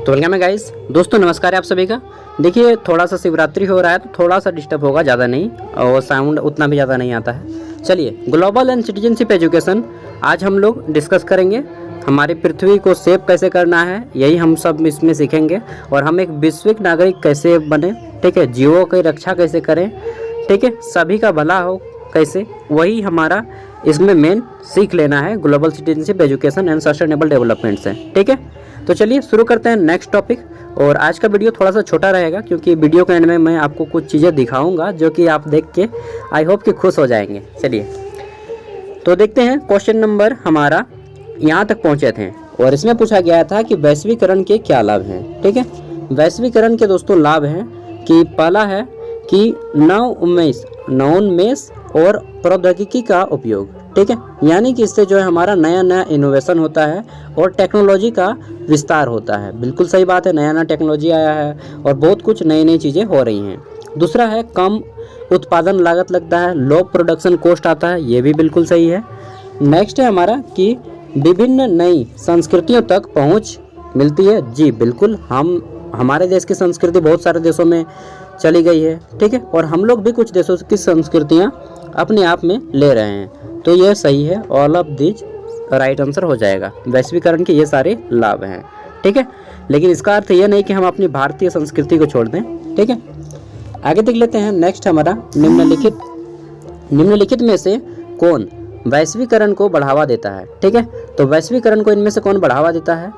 तो वेलकम है गाइस। दोस्तों नमस्कार है आप सभी का। देखिए थोड़ा सा शिवरात्रि हो रहा है तो थोड़ा सा डिस्टर्ब होगा, ज़्यादा नहीं, और साउंड उतना भी ज़्यादा नहीं आता है। चलिए, ग्लोबल एंड सिटीजनशिप एजुकेशन आज हम लोग डिस्कस करेंगे। हमारी पृथ्वी को सेव कैसे करना है, यही हम सब इसमें सीखेंगे। और हम एक वैश्विक नागरिक कैसे बने, ठीक है, जीवों की रक्षा कैसे करें, ठीक है, सभी का भला हो कैसे, वही हमारा इसमें मेन सीख लेना है global citizenship education and sustainable development से। ठीक है, तो चलिए शुरू करते हैं नेक्स्ट टॉपिक। और आज का वीडियो थोड़ा सा छोटा रहेगा क्योंकि वीडियो के एंड में मैं आपको कुछ चीज़ें दिखाऊंगा जो कि आप देख के आई होप कि खुश हो जाएंगे। चलिए तो देखते हैं, क्वेश्चन नंबर हमारा यहाँ तक पहुँचे थे और इसमें पूछा गया था कि वैश्वीकरण के क्या लाभ हैं। ठीक है, वैश्वीकरण के दोस्तों लाभ हैं कि पहला है कि नवोन्मेष और प्रौद्योगिकी का उपयोग। ठीक है, यानी कि इससे जो है हमारा नया नया इनोवेशन होता है और टेक्नोलॉजी का विस्तार होता है। बिल्कुल सही बात है, नया नया टेक्नोलॉजी आया है और बहुत कुछ नई नई चीज़ें हो रही हैं। दूसरा है कम उत्पादन लागत लगता है, लो प्रोडक्शन कॉस्ट आता है, ये भी बिल्कुल सही है। नेक्स्ट है हमारा कि विभिन्न नई संस्कृतियों तक पहुँच मिलती है। जी बिल्कुल, हमारे देश की संस्कृति बहुत सारे देशों में चली गई है। ठीक है, और हम लोग भी कुछ देशों की संस्कृतियाँ अपने आप में ले रहे हैं, तो ये सही है। All of this right answer हो जाएगा। वैश्वीकरण के ये सारे लाभ हैं। ठीक है, लेकिन इसका अर्थ ये नहीं कि हम अपनी भारतीय संस्कृति को छोड़ दें। ठीक है, आगे देख लेते हैं। नेक्स्ट हमारा निम्नलिखित में से कौन वैश्वीकरण को बढ़ावा देता है। ठीक है, तो वैश्वीकरण को इनमें से कौन बढ़ावा देता है?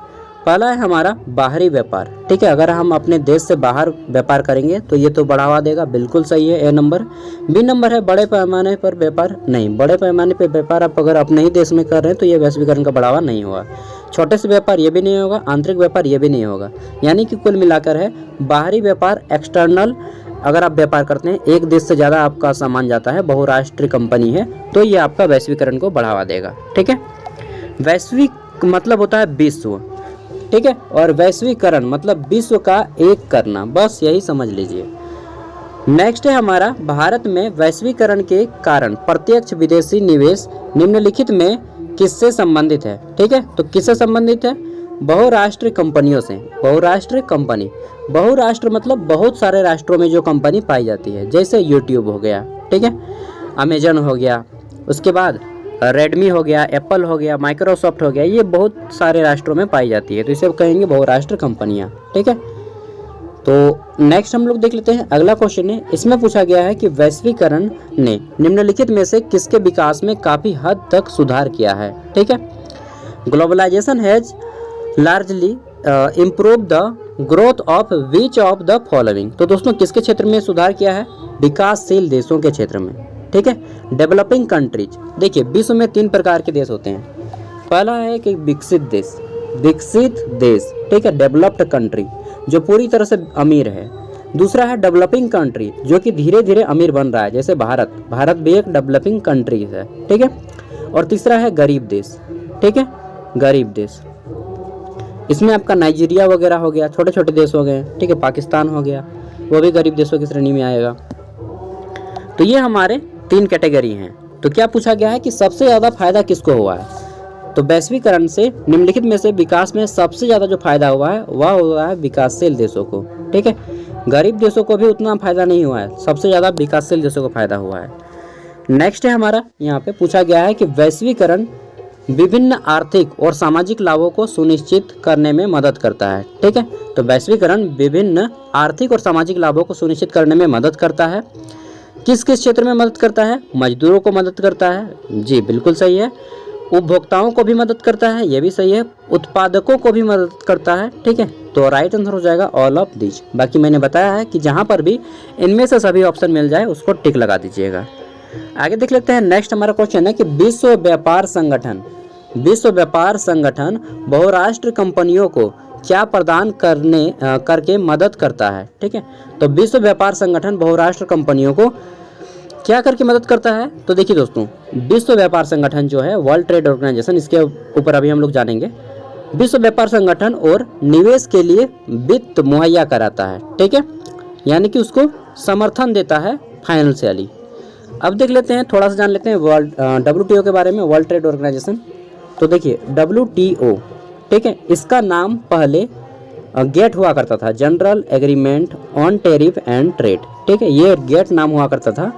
पहला है हमारा बाहरी व्यापार। ठीक है, अगर हम अपने देश से बाहर व्यापार करेंगे तो ये तो बढ़ावा देगा, बिल्कुल सही है, ए नंबर। बी नंबर है बड़े पैमाने पर व्यापार। नहीं, बड़े पैमाने पर व्यापार आप अगर अपने ही देश में कर रहे हैं तो ये वैश्वीकरण का बढ़ावा नहीं होगा। छोटे से व्यापार ये भी नहीं होगा, आंतरिक व्यापार ये भी नहीं होगा। यानी कि कुल मिलाकर है बाहरी व्यापार, एक्सटर्नल अगर आप व्यापार करते हैं, एक देश से ज़्यादा आपका सामान जाता है, बहुराष्ट्रीय कंपनी है, तो ये आपका वैश्वीकरण को बढ़ावा देगा। ठीक है, वैश्विक मतलब होता है विश्व। ठीक है, और वैश्वीकरण मतलब विश्व का एक करना, बस यही समझ लीजिए। नेक्स्ट है हमारा भारत में वैश्वीकरण के कारण प्रत्यक्ष विदेशी निवेश निम्नलिखित में किससे संबंधित है? ठीक है, तो किससे संबंधित है? बहुराष्ट्रीय कंपनियों से। बहुराष्ट्रीय कंपनी, बहुराष्ट्र मतलब बहुत सारे राष्ट्रों में जो कंपनी पाई जाती है, जैसे यूट्यूब हो गया, ठीक है, अमेजन हो गया, उसके बाद रेडमी हो गया, एप्पल हो गया, माइक्रोसॉफ्ट हो गया, ये बहुत सारे राष्ट्रों में पाई जाती है, तो इसे कहेंगे बहुराष्ट्रीय कंपनियां। ठीक है, तो नेक्स्ट हम लोग देख लेते हैं। अगला क्वेश्चन है, इसमें पूछा गया है कि वैश्वीकरण ने निम्नलिखित में से किसके विकास में काफ़ी हद तक सुधार किया है? ठीक है, globalisation has largely improve the growth of which of the following. तो दोस्तों किसके क्षेत्र में सुधार किया है? विकासशील देशों के क्षेत्र में। ठीक है, डेवलपिंग कंट्रीज। देखिए विश्व में 3 प्रकार के देश होते हैं। पहला है कि विकसित देश, ठीक है, डेवलप्ड कंट्री जो पूरी तरह से अमीर है। दूसरा है डेवलपिंग कंट्री जो कि धीरे धीरे अमीर बन रहा है, जैसे भारत भी एक डेवलपिंग कंट्री है। ठीक है, और तीसरा है गरीब देश। ठीक है, गरीब देश, इसमें आपका नाइजीरिया वगैरह हो गया, छोटे छोटे देश हो गए। ठीक है, पाकिस्तान हो गया, वो भी गरीब देशों की श्रेणी में आएगा। तो ये हमारे 3 कैटेगरी हैं। तो क्या पूछा गया है कि सबसे ज़्यादा फायदा किसको हुआ है? तो वैश्वीकरण से निम्नलिखित में से विकास में सबसे ज़्यादा जो फायदा हुआ है वह हुआ है विकासशील देशों को। ठीक है, गरीब देशों को भी उतना फायदा नहीं हुआ है, सबसे ज़्यादा विकासशील देशों को फायदा हुआ है। नेक्स्ट है हमारा, यहाँ पे पूछा गया है कि वैश्वीकरण विभिन्न आर्थिक और सामाजिक लाभों को सुनिश्चित करने में मदद करता है। ठीक है, तो वैश्वीकरण विभिन्न आर्थिक और सामाजिक लाभों को सुनिश्चित करने में मदद करता है। किस किस क्षेत्र में मदद करता है? मजदूरों को मदद करता है, जी बिल्कुल सही है। उपभोक्ताओं को भी मदद करता है, ये भी सही है। उत्पादकों को भी मदद करता है। ठीक है, तो राइट आंसर हो जाएगा ऑल ऑफ दिस। बाकी मैंने बताया है कि जहाँ पर भी इनमें से सभी ऑप्शन मिल जाए उसको टिक लगा दीजिएगा। आगे देख लेते हैं। नेक्स्ट हमारा क्वेश्चन है कि विश्व व्यापार संगठन बहुराष्ट्रीय कंपनियों को क्या प्रदान करके मदद करता है? ठीक है, तो विश्व व्यापार संगठन बहुराष्ट्रीय कंपनियों को क्या करके मदद करता है? तो देखिए दोस्तों, विश्व व्यापार संगठन जो है वर्ल्ड ट्रेड ऑर्गेनाइजेशन, इसके ऊपर अभी हम लोग जानेंगे। विश्व व्यापार संगठन और निवेश के लिए वित्त मुहैया कराता है। ठीक है, यानी कि उसको समर्थन देता है फाइनेंशियली। अब देख लेते हैं, थोड़ा सा जान लेते हैं WTO के बारे में, वर्ल्ड ट्रेड ऑर्गेनाइजेशन। तो देखिए WTO, ठीक है, इसका नाम पहले गेट हुआ करता था, general agreement on tariff and trade, ठीक है, ये गेट नाम हुआ करता था।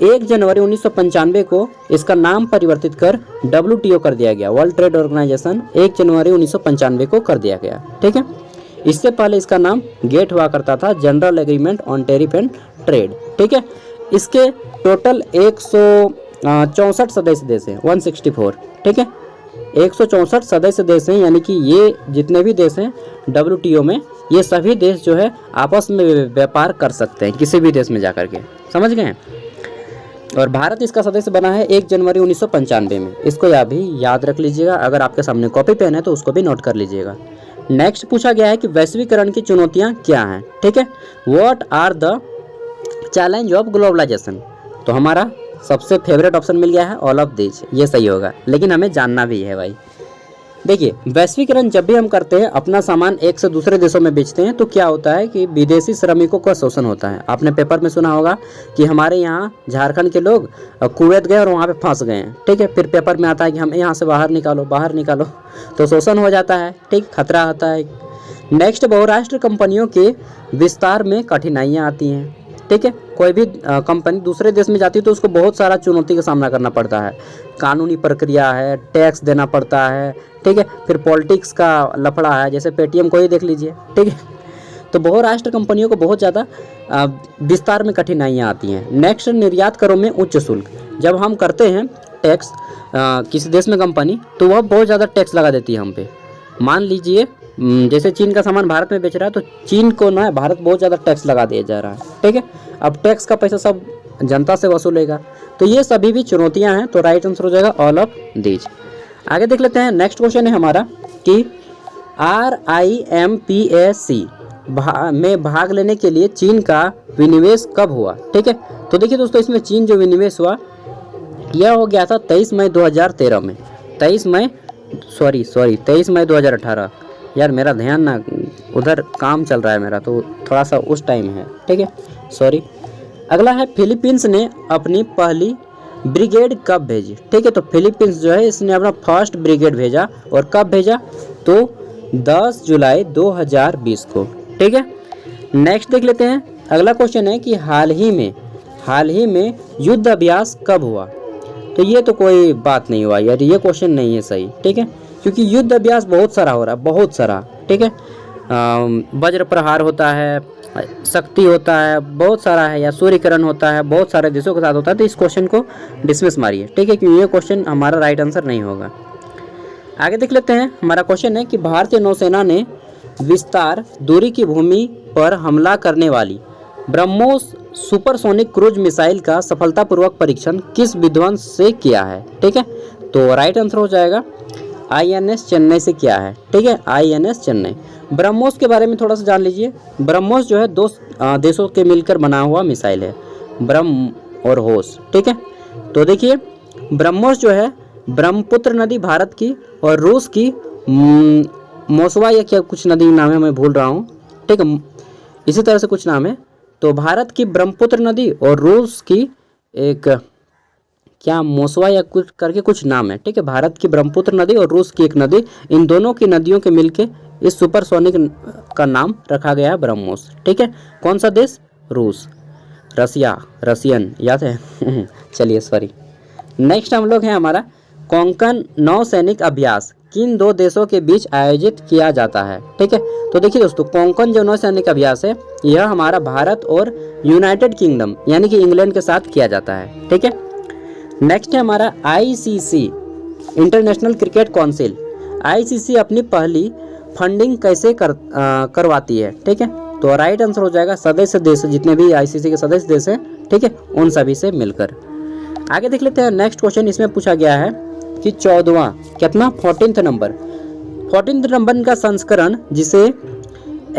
1 जनवरी 1995 को इसका नाम परिवर्तित कर WTO कर दिया गया, वर्ल्ड ट्रेड ऑर्गेनाइजेशन 1 जनवरी 1995 को कर दिया गया, ठीक है। इससे पहले इसका नाम गेट हुआ करता था, general agreement on tariff and trade, ठीक है। इसके टोटल 164 सदस्य देश हैं, 164, ठीक है, 164 सदस्य देश हैं, यानी कि ये जितने भी देश हैं WTO में, ये सभी देश जो है आपस में व्यापार कर सकते हैं किसी भी देश में जाकर के, समझ गए। और भारत इसका सदस्य बना है 1 जनवरी 1995 में, इसको भी याद रख लीजिएगा। अगर आपके सामने कॉपी पेन है तो उसको भी नोट कर लीजिएगा। नेक्स्ट पूछा गया है कि वैश्वीकरण की चुनौतियाँ क्या हैं, ठीक है, what are the challenge of globalisation. तो हमारा सबसे फेवरेट ऑप्शन मिल गया है ऑल ऑफ दिस, ये सही होगा, लेकिन हमें जानना भी है भाई। देखिए, वैश्वीकरण जब भी हम करते हैं, अपना सामान एक से दूसरे देशों में बेचते हैं, तो क्या होता है कि विदेशी श्रमिकों का शोषण होता है। आपने पेपर में सुना होगा कि हमारे यहाँ झारखंड के लोग कुवैत गए और वहाँ पे फंस गए हैं, ठीक है, फिर पेपर में आता है कि हमें यहाँ से बाहर निकालो, तो शोषण हो जाता है, ठीक, खतरा होता है। नेक्स्ट, बहुराष्ट्रीय कंपनियों के विस्तार में कठिनाइयाँ आती हैं, ठीक है, कोई भी कंपनी दूसरे देश में जाती है तो उसको बहुत सारा चुनौती का सामना करना पड़ता है, कानूनी प्रक्रिया है, टैक्स देना पड़ता है, ठीक है, फिर पॉलिटिक्स का लफड़ा है, जैसे पेटीएम को ही देख लीजिए, ठीक है। तो बहुराष्ट्रीय कंपनियों को बहुत ज़्यादा विस्तार में कठिनाइयाँ आती हैं। नेक्स्ट, निर्यात करों में उच्च शुल्क। जब हम करते हैं टैक्स किसी देश में कंपनी, तो वह बहुत ज़्यादा टैक्स लगा देती है हम पे। मान लीजिए जैसे चीन का सामान भारत में बेच रहा है, तो चीन को ना भारत बहुत ज़्यादा टैक्स लगा दिया जा रहा है, ठीक है। अब टैक्स का पैसा सब जनता से वसूलेगा, तो ये सभी भी चुनौतियां हैं, तो राइट आंसर हो जाएगा ऑल ऑफ दीज। आगे देख लेते हैं। नेक्स्ट क्वेश्चन है हमारा कि RIMPAC में भाग लेने के लिए चीन का विनिवेश कब हुआ, ठीक है। तो देखिए दोस्तों, इसमें चीन जो विनिवेश हुआ यह हो गया था 23 मई 2013 में, 23 मई 2018। यार मेरा ध्यान ना उधर काम चल रहा है मेरा, तो थोड़ा सा उस टाइम है, ठीक है, सॉरी। अगला है, फिलीपींस ने अपनी पहली ब्रिगेड कब भेजी, ठीक है। तो फिलीपींस जो है इसने अपना फर्स्ट ब्रिगेड भेजा, और कब भेजा, तो 10 जुलाई 2020 को, ठीक है। नेक्स्ट देख लेते हैं। अगला क्वेश्चन है कि हाल ही में युद्ध अभ्यास कब हुआ। तो ये तो कोई बात नहीं हुआ यार, ये क्वेश्चन नहीं है सही, ठीक है, क्योंकि युद्ध अभ्यास बहुत सारा हो रहा है, बहुत सारा, ठीक है। वज्र प्रहार होता है, शक्ति होता है, बहुत सारा है, या सूर्यकिरण होता है, बहुत सारे देशों के साथ होता है। तो इस क्वेश्चन को डिसमिस मारिए, ठीक है, क्योंकि ये क्वेश्चन हमारा राइट आंसर नहीं होगा। आगे देख लेते हैं। हमारा क्वेश्चन है कि भारतीय नौसेना ने विस्तार दूरी की भूमि पर हमला करने वाली ब्रह्मोस सुपरसोनिक क्रूज मिसाइल का सफलतापूर्वक परीक्षण किस विध्वंस से किया है, ठीक है। तो राइट आंसर हो जाएगा INS चेन्नई से किया है, ठीक है, INS चेन्नई। ब्रह्मोस के बारे में थोड़ा सा जान लीजिए। ब्रह्मोस जो है 2 देशों के मिलकर बना हुआ मिसाइल है, ब्रह्म और होस, ठीक है। तो देखिए, ब्रह्मोस जो है ब्रह्मपुत्र नदी भारत की और रूस की मोसवा या क्या कुछ नदी नाम है, मैं भूल रहा हूँ, ठीक है, इसी तरह से कुछ नाम है। तो भारत की ब्रह्मपुत्र नदी और रूस की एक क्या मोसवा या कुछ करके कुछ नाम है, ठीक है। भारत की ब्रह्मपुत्र नदी और रूस की एक नदी, इन दोनों की नदियों के मिलके इस सुपरसोनिक का नाम रखा गया है ब्रह्मोस, ठीक है। कौन सा देश, रूस, रसियन याद है चलिए सॉरी। नेक्स्ट हम लोग हैं हमारा कोंकण नौसैनिक अभ्यास किन 2 देशों के बीच आयोजित किया जाता है, ठीक है। तो देखिए दोस्तों, कोंकण जो नौसैनिक अभ्यास है यह हमारा भारत और यूनाइटेड किंगडम यानी कि इंग्लैंड के साथ किया जाता है, ठीक है। नेक्स्ट है हमारा ICC international cricket council. ICC अपनी पहली फंडिंग कैसे करवाती है, ठीक है। तो राइट आंसर हो जाएगा सदस्य देश, जितने भी ICC के सदस्य देश हैं, ठीक है, उन सभी से मिलकर। आगे देख लेते हैं। नेक्स्ट क्वेश्चन इसमें पूछा गया है कि 14वां कितना 14th नंबर का संस्करण, जिसे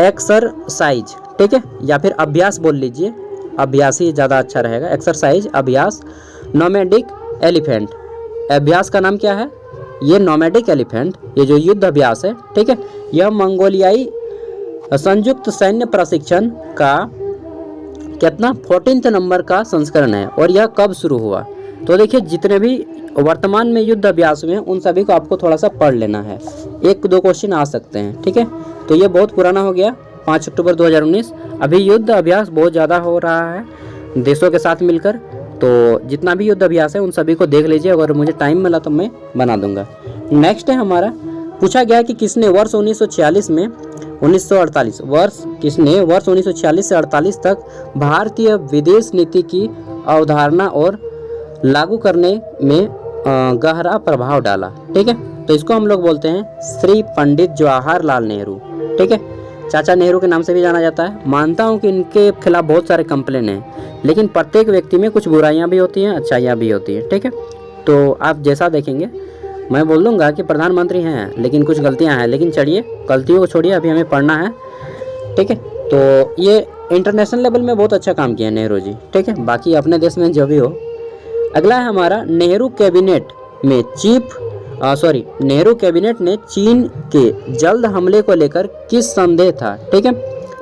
एक्सरसाइज, ठीक है, या फिर अभ्यास बोल लीजिए, अभ्यास ही ज़्यादा अच्छा रहेगा, एक्सरसाइज अभ्यास नोमैडिक एलिफेंट। अभ्यास का नाम क्या है, ये नोमैडिक एलिफेंट, ये जो युद्ध अभ्यास है, ठीक है, यह मंगोलियाई संयुक्त सैन्य प्रशिक्षण का कितना 14th नंबर का संस्करण है, और यह कब शुरू हुआ। तो देखिए जितने भी वर्तमान में युद्ध अभ्यास में उन सभी को आपको थोड़ा सा पढ़ लेना है, 1-2 क्वेश्चन आ सकते हैं, ठीक है। तो ये बहुत पुराना हो गया, 5 अक्टूबर 2019। अभी युद्ध अभ्यास बहुत ज़्यादा हो रहा है देशों के साथ मिलकर, तो जितना भी युद्ध अभ्यास है उन सभी को देख लीजिए, अगर मुझे टाइम मिला तो मैं बना दूंगा। नेक्स्ट है हमारा, पूछा गया कि किसने वर्ष 1946 में 1948 किसने वर्ष 1946 से 48 तक भारतीय विदेश नीति की अवधारणा और लागू करने में गहरा प्रभाव डाला, ठीक है। तो इसको हम लोग बोलते हैं श्री पंडित जवाहरलाल नेहरू, ठीक है। चाचा नेहरू के नाम से भी जाना जाता है। मानता हूँ कि इनके खिलाफ बहुत सारे कंप्लेन हैं, लेकिन प्रत्येक व्यक्ति में कुछ बुराइयाँ भी होती हैं, अच्छाइयाँ भी होती हैं, ठीक है। तो आप जैसा देखेंगे, मैं बोल दूँगा कि प्रधानमंत्री हैं लेकिन कुछ गलतियाँ हैं, लेकिन चलिए गलतियों को छोड़िए, अभी हमें पढ़ना है, ठीक है। तो ये इंटरनेशनल लेवल में बहुत अच्छा काम किया नेहरू जी, ठीक है। बाकी अपने देश में जो भी हो। अगला है हमारा, नेहरू कैबिनेट ने चीन के जल्द हमले को लेकर किस संदेह था, ठीक है।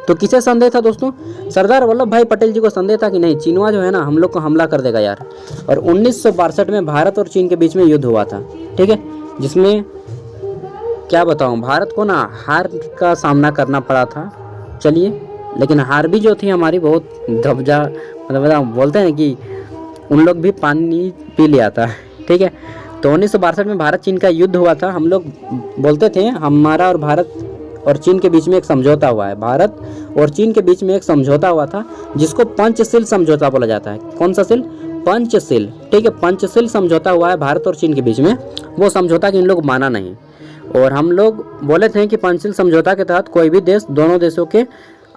तो किसे संदेह था दोस्तों? सरदार वल्लभ भाई पटेल जी को संदेह था कि नहीं चीनवा जो है ना हम लोग को हमला कर देगा यार। और 1962 में भारत और चीन के बीच में युद्ध हुआ था, ठीक है, जिसमें क्या बताऊं, भारत को ना हार का सामना करना पड़ा था। चलिए, लेकिन हार भी जो थी हमारी बहुत धब्जा, मतलब बोलते हैं कि उन लोग भी पानी पी लिया था, ठीक है। तो 1962 में भारत चीन का युद्ध हुआ था। हम लोग बोलते थे हमारा और भारत और चीन के बीच में एक समझौता हुआ है, भारत और चीन के बीच में एक समझौता हुआ था जिसको पंचशील समझौता बोला जाता है। कौन सा सील? पंचशील, ठीक है। पंचशील समझौता हुआ है भारत और चीन के बीच में, वो समझौता कि इन लोग माना नहीं। और हम लोग बोले थे कि पंचशील समझौता के तहत कोई भी देश दोनों देशों के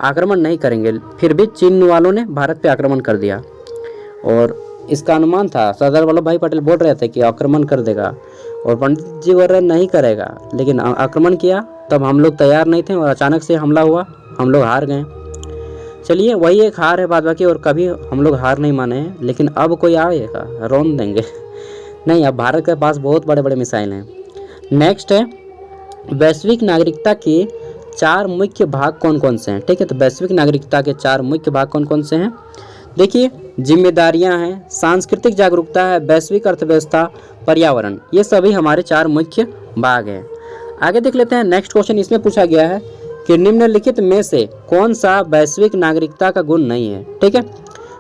आक्रमण नहीं करेंगे, फिर भी चीन वालों ने भारत पे आक्रमण कर दिया। और इसका अनुमान था, सरदार वल्लभ भाई पटेल बोल रहे थे कि आक्रमण कर देगा, और पंडित जी बोल रहे नहीं करेगा, लेकिन आक्रमण किया। तब हम लोग तैयार नहीं थे और अचानक से हमला हुआ, हम लोग हार गए। चलिए, वही एक हार है बाद बाकी, और कभी हम लोग हार नहीं माने हैं। लेकिन अब कोई आएगा रोन देंगे नहीं, अब भारत के पास बहुत बड़े बड़े मिसाइल हैं। नेक्स्ट है, वैश्विक नागरिकता के 4 मुख्य भाग कौन कौन से हैं, ठीक है। तो वैश्विक नागरिकता के 4 मुख्य भाग कौन कौन से हैं? देखिए, जिम्मेदारियां हैं, सांस्कृतिक जागरूकता है, वैश्विक अर्थव्यवस्था, पर्यावरण, ये सभी हमारे 4 मुख्य भाग हैं। आगे देख लेते हैं नेक्स्ट क्वेश्चन। इसमें पूछा गया है कि निम्नलिखित में से कौन सा वैश्विक नागरिकता का गुण नहीं है, ठीक है।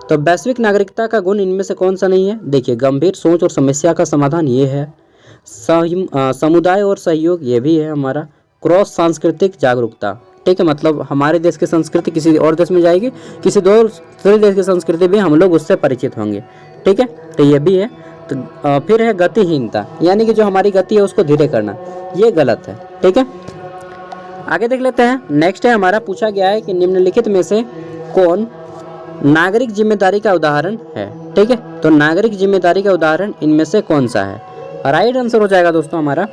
तो वैश्विक नागरिकता का गुण इनमें से कौन सा नहीं है? देखिए, गंभीर सोच और समस्या का समाधान ये है, समुदाय और सहयोग ये भी है हमारा, क्रॉस सांस्कृतिक जागरूकता, ठीक है। मतलब हमारे देश की संस्कृति किसी और देश में जाएगी, किसी दूसरे देश की संस्कृति भी हम लोग उससे परिचित होंगे, ठीक है। तो ये भी है। तो फिर है गतिहीनता, यानी कि जो हमारी गति है उसको धीरे करना, ये गलत है, ठीक है। आगे देख लेते हैं। नेक्स्ट है हमारा, पूछा गया है कि निम्नलिखित में से कौन नागरिक जिम्मेदारी का उदाहरण है, ठीक है। तो नागरिक जिम्मेदारी का उदाहरण इनमें से कौन सा है? राइट आंसर हो जाएगा दोस्तों हमारा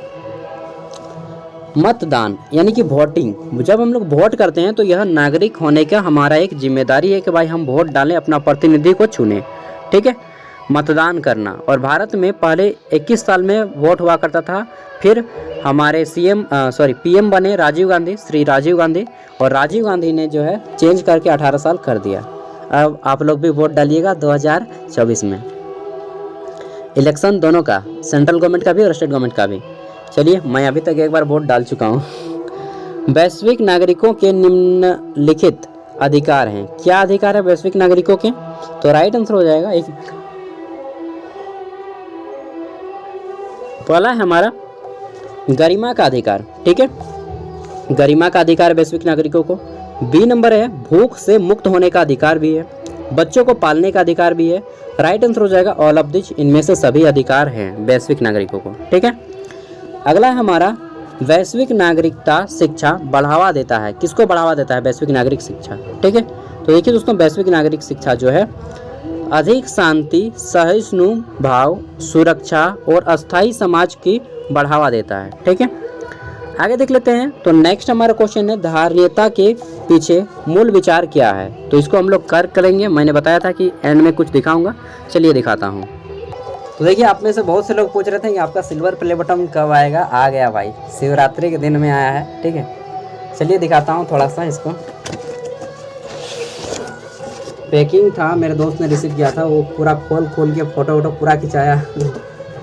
मतदान, यानी कि वोटिंग। जब हम लोग वोट करते हैं तो यह नागरिक होने का हमारा एक जिम्मेदारी है कि भाई हम वोट डालें, अपना प्रतिनिधि को चुने, ठीक है, मतदान करना। और भारत में पहले 21 साल में वोट हुआ करता था, फिर हमारे पीएम बने राजीव गांधी, श्री राजीव गांधी, और राजीव गांधी ने जो है चेंज करके 18 साल कर दिया। अब आप लोग भी वोट डालिएगा 2024 में, इलेक्शन दोनों का, सेंट्रल गवर्नमेंट का भी और स्टेट गवर्नमेंट का भी। चलिए, मैं अभी तक एक बार वोट डाल चुका हूँ। वैश्विक नागरिकों के निम्नलिखित अधिकार हैं, क्या अधिकार है वैश्विक नागरिकों के? तो राइट आंसर हो जाएगा एक, पहला है हमारा गरिमा का अधिकार, ठीक है, गरिमा का अधिकार वैश्विक नागरिकों को। बी नंबर है भूख से मुक्त होने का अधिकार भी है, बच्चों को पालने का अधिकार भी है। राइट आंसर हो जाएगा ऑल ऑफ दिस, इनमें से सभी अधिकार हैं वैश्विक नागरिकों को, ठीक है। अगला है हमारा, वैश्विक नागरिकता शिक्षा बढ़ावा देता है, किसको बढ़ावा देता है? वैश्विक नागरिक शिक्षा, ठीक है। तो देखिए दोस्तों, वैश्विक नागरिक शिक्षा जो है अधिक शांति, सहिष्णु भाव, सुरक्षा और अस्थायी समाज की बढ़ावा देता है, ठीक है। आगे देख लेते हैं। तो नेक्स्ट हमारा क्वेश्चन है, धारणीयता के पीछे मूल विचार क्या है? तो इसको हम लोग करेंगे, मैंने बताया था कि एंड में कुछ दिखाऊंगा, चलिए दिखाता हूँ। तो देखिए, आप में से बहुत से लोग पूछ रहे थे कि आपका सिल्वर प्ले बटन कब आएगा। आ गया भाई, शिवरात्रि के दिन में आया है, ठीक है। चलिए दिखाता हूँ थोड़ा सा इसको। पैकिंग था, मेरे दोस्त ने रिसीव किया था, वो पूरा खोल के फ़ोटो वोटो पूरा खिंचाया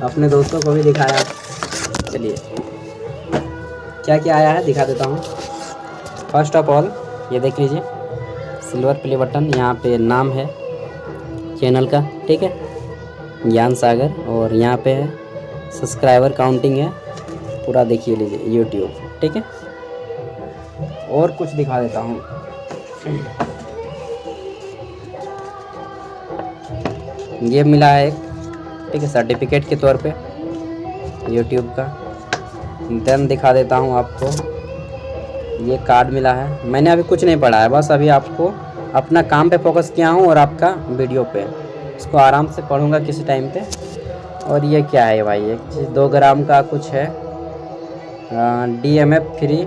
अपने दोस्तों को भी दिखाया। चलिए क्या क्या आया है दिखा देता हूँ। फर्स्ट ऑफ ऑल ये देख लीजिए, सिल्वर प्ले बटन, यहाँ पे नाम है चैनल का, ठीक है, ज्ञान सागर, और यहाँ पे है सब्सक्राइबर काउंटिंग है पूरा, देखिए लीजिए यूट्यूब, ठीक है। और कुछ दिखा देता हूँ। ये मिला है एक, ठीक है, सर्टिफिकेट के तौर पे यूट्यूब का। देन दिखा देता हूँ आपको, ये कार्ड मिला है। मैंने अभी कुछ नहीं पढ़ा है, बस अभी आपको अपना काम पे फोकस किया हूँ और आपका वीडियो पे, इसको आराम से पढ़ूँगा किसी टाइम पे। और ये क्या है भाई, ये 2 ग्राम का कुछ है, DMF फ्री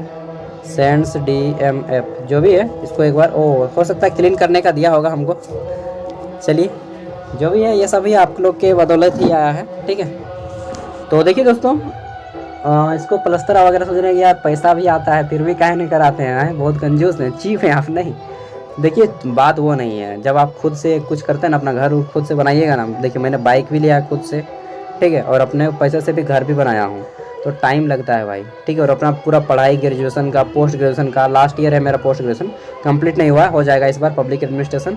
सेंड्स DMF जो भी है, इसको एक बार हो सकता है क्लीन करने का दिया होगा हमको। चलिए जो भी है, ये सभी आप लोग के बदौलत ही आया है, ठीक है। तो देखिए दोस्तों, इसको प्लस्तर वगैरह सोच रहे हैं कि यार पैसा भी आता है फिर भी काहे नहीं कराते हैं, बहुत कंजूस हैं, चीप हैं आप। नहीं, देखिए बात वो नहीं है, जब आप खुद से कुछ करते हैं ना, अपना घर खुद से बनाइएगा ना। देखिए मैंने बाइक भी लिया है खुद से, ठीक है, और अपने पैसे से भी घर भी बनाया हूँ, तो टाइम लगता है भाई, ठीक है। और अपना पूरा पढ़ाई ग्रेजुएशन का, पोस्ट ग्रेजुएशन का, लास्ट ईयर है मेरा पोस्ट ग्रेजुएशन, कंप्लीट नहीं हुआ, हो जाएगा इस बार। Public administration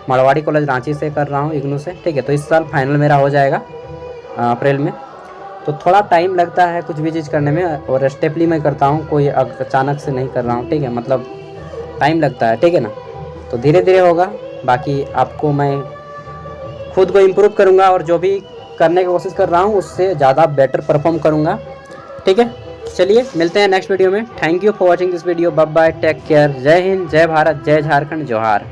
Marwari college Ranchi से कर रहा हूँ, इग्नू से, ठीक है। तो इस साल फाइनल मेरा हो जाएगा अप्रैल में। तो थोड़ा टाइम लगता है कुछ भी चीज़ करने में, और स्टेपली मैं करता हूँ, कोई अचानक से नहीं कर रहा हूँ, ठीक है, मतलब टाइम लगता है, ठीक है ना। तो धीरे धीरे होगा, बाकी आपको मैं खुद को इम्प्रूव करूँगा, और जो भी करने की कोशिश कर रहा हूँ उससे ज़्यादा बेटर परफॉर्म करूँगा, ठीक है। चलिए मिलते हैं नेक्स्ट वीडियो में। Thank you for watching this video, bye bye, take care, जय हिंद, जय भारत, जय झारखंड, जोहार।